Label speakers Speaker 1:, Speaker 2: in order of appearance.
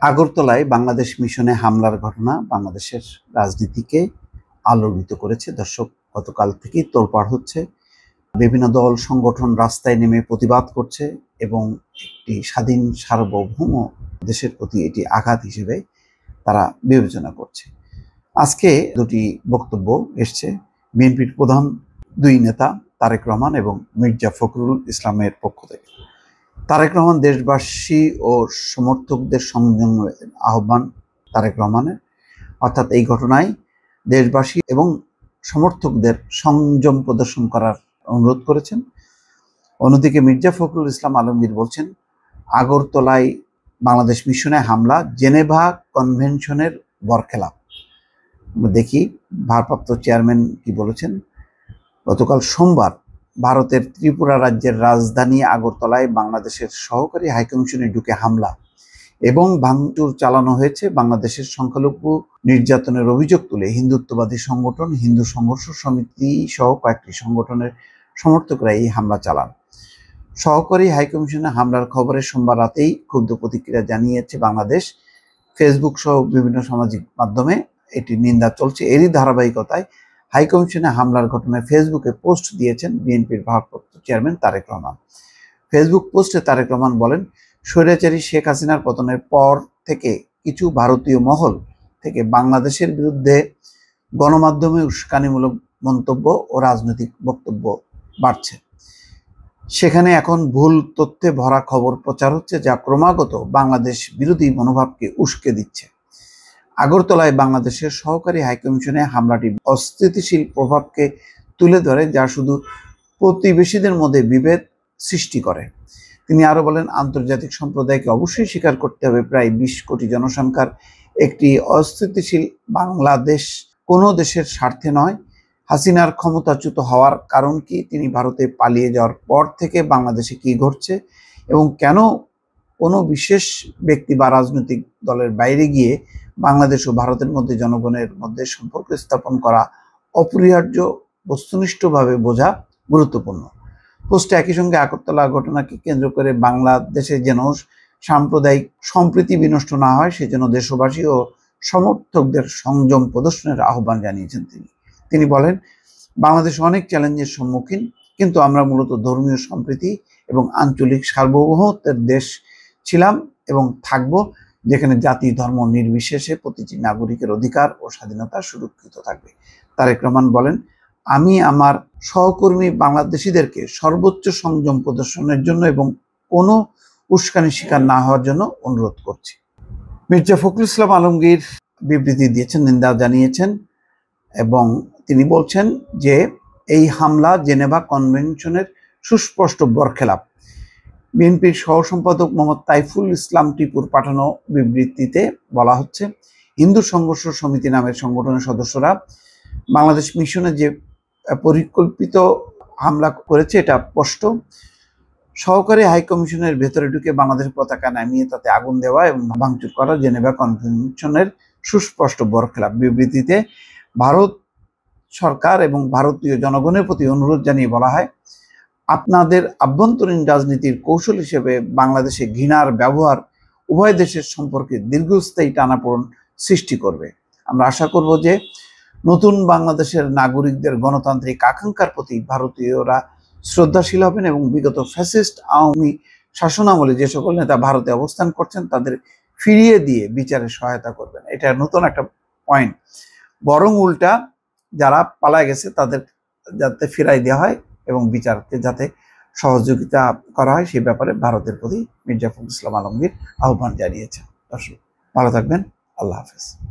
Speaker 1: আগরতলায় বাংলাদেশ মিশনে হামলার ঘটনা বাংলাদেশের রাজনীতিকে আলোড়িত করেছে। দর্শক, গতকাল থেকেই তোলপাড় হচ্ছে, বিভিন্ন দল সংগঠন রাস্তায় নেমে প্রতিবাদ করছে এবং একটি স্বাধীন সার্বভৌম দেশের প্রতি এটি আঘাত হিসেবে তারা বিবেচনা করছে। আজকে দুটি বক্তব্য এসছে বিএনপির প্রধান দুই নেতা তারেক রহমান এবং মির্জা ফখরুল ইসলামের পক্ষ থেকে। তারেক রহমান দেশবাসী ও সমর্থকদের সংযমের আহ্বান তারেক রহমানের, অর্থাৎ এই ঘটনায় দেশবাসী এবং সমর্থকদের সংযম প্রদর্শন করার অনুরোধ করেছেন। অন্যদিকে মির্জা ফখরুল ইসলাম আলমগীর বলছেন, আগরতলায় বাংলাদেশ মিশনে হামলা জেনেভা কনভেনশনের বরখেলাপ। দেখি ভারপ্রাপ্ত চেয়ারম্যান কি বলেছেন। গতকাল সোমবার ভারতের ত্রিপুরা রাজ্যের রাজধানী আগরতলায় বাংলাদেশের সহকারী হাইকমিশনে ঢুকে হামলা এবং ভাঙচুর চালানো হয়েছে। বাংলাদেশের সংখ্যালঘু নির্যাতনের অভিযোগ তুলে হিন্দুত্ববাদী সংগঠন হিন্দু সংঘর্ষ সমিতি সহ কয়েকটি সংগঠনের সমর্থকরা এই হামলা চালান। সহকারী হাইকমিশনে হামলার খবরে সোমবার রাতেই ক্ষুব্ধ প্রতিক্রিয়া জানিয়েছে বাংলাদেশ। ফেসবুক সহ বিভিন্ন সামাজিক মাধ্যমে এটি নিন্দা চলছে। এরই ধারাবাহিকতায় হাইকমিশনে হামলার ঘটনায় ফেসবুকে পোস্ট দিয়েছেন বিএনপির ভারপ্রাপ্ত চেয়ারম্যান তারেক রহমান। ফেসবুক পোস্টে তারেক রহমান বলেন, স্বৈরাচারী শেখ হাসিনার পতনের পর থেকে কিছু ভারতীয় মহল থেকে বাংলাদেশের বিরুদ্ধে গণমাধ্যমে উস্কানিমূলক মন্তব্য ও রাজনৈতিক বক্তব্য বাড়ছে। সেখানে এখন ভুল তথ্যে ভরা খবর প্রচার হচ্ছে, যা ক্রমাগত বাংলাদেশ বিরোধী মনোভাবকে উস্কে দিচ্ছে। আগরতলায় বাংলাদেশের সহকারী হাইকমিশনে হামলাটি অস্থিতিশীল প্রভাবকে তুলে ধরে, যা শুধু প্রতিবেশীদের মধ্যে বিভেদ সৃষ্টি করে। তিনি আরো বলেন, আন্তর্জাতিক সম্প্রদায়কে অবশ্যই স্বীকার করতে হবে, প্রায় 20 কোটি জনসংখ্যার একটি অস্থিতিশীল বাংলাদেশ কোনো দেশের স্বার্থে নয়। হাসিনার ক্ষমতাচ্যুত হওয়ার কারণ কি, তিনি ভারতে পালিয়ে যাওয়ার পর থেকে বাংলাদেশে কি ঘটছে এবং কেন কোনো বিশেষ ব্যক্তি বা রাজনৈতিক দলের বাইরে গিয়ে বাংলাদেশ ও ভারতের মধ্যে জনগণের মধ্যে সম্পর্ক স্থাপন করা অপরিহার্য, বস্তুনিষ্ঠভাবে বোঝা গুরুত্বপূর্ণ। পোস্টে একই সঙ্গে আগরতলা ঘটনাকে কেন্দ্র করে বাংলাদেশে যেন সাম্প্রদায়িক সম্প্রীতি বিনষ্ট না হয়, সেজন্য দেশবাসী ও সমর্থকদের সংযম প্রদর্শনের আহ্বান জানিয়েছেন তিনি বলেন, বাংলাদেশ অনেক চ্যালেঞ্জের সম্মুখীন, কিন্তু আমরা মূলত ধর্মীয় সম্প্রীতি এবং আঞ্চলিক সার্বভৌমত্বের দেশ ছিলাম এবং থাকব, যেখানে জাতি ধর্ম নির্বিশেষে প্রতিটি নাগরিকের অধিকার ও স্বাধীনতা সুরক্ষিত থাকবে। তারেক রহমান বলেন, আমি আমার সহকর্মী বাংলাদেশিদেরকে সর্বোচ্চ সংযম প্রদর্শনের জন্য এবং কোনো উস্কানির শিকার না হওয়ার জন্য অনুরোধ করছি। মির্জা ফখরুল ইসলাম আলমগীর বিবৃতি দিয়েছেন, নিন্দা জানিয়েছেন এবং তিনি বলছেন যে এই হামলা জেনেভা কনভেনশনের সুস্পষ্ট বরখেলাপ। বিএনপির সহ সম্পাদক মোহাম্মদ তাইফুল ইসলাম টিপুর পাঠানো বিবৃতিতে বলা হচ্ছে, হিন্দু সংঘর্ষ সমিতি নামের সংগঠনের সদস্যরা বাংলাদেশ মিশনে যে পরিকল্পিত হামলা করেছে এটা স্পষ্ট। সহকারী হাইকমিশনের ভেতরে ঢুকে বাংলাদেশের পতাকা নামিয়ে তাতে আগুন দেওয়া এবং ভাঙচুর করা জেনেভা কনভেনশনের সুস্পষ্ট বরখেলাপ। বিবৃতিতে ভারত সরকার এবং ভারতীয় জনগণের প্রতি অনুরোধ জানিয়ে বলা হয়, আপনাদের আভ্যন্তরীণ রাজনীতির কৌশল হিসেবে বাংলাদেশে ঘৃণার ব্যবহার উভয় দেশের সম্পর্কে দীর্ঘস্থায়ী টানাপোড়েন সৃষ্টি করবে। আমরা আশা করব যে নতুন বাংলাদেশের নাগরিকদের গণতান্ত্রিক আকাঙ্ক্ষার প্রতি ভারতীয়রা শ্রদ্ধাশীল হবেন এবং বিগত ফ্যাসিস্ট আওয়ামী শাসনামলে যে সকল নেতা ভারতে অবস্থান করছেন তাদের ফিরিয়ে দিয়ে বিচারে সহায়তা করবেন। এটা নতুন একটা পয়েন্ট। বরং উল্টা যারা পালায় গেছে তাদের যাতে ফিরাই দেওয়া হয় এবং বিচারকে যাতে সহযোগিতা করা হয়, সেই ব্যাপারে ভারতের প্রতি মির্জা ফখরুল ইসলাম আলমগীর আহ্বান জানিয়েছেন। দর্শক, ভালো থাকবেন। আল্লাহ হাফেজ।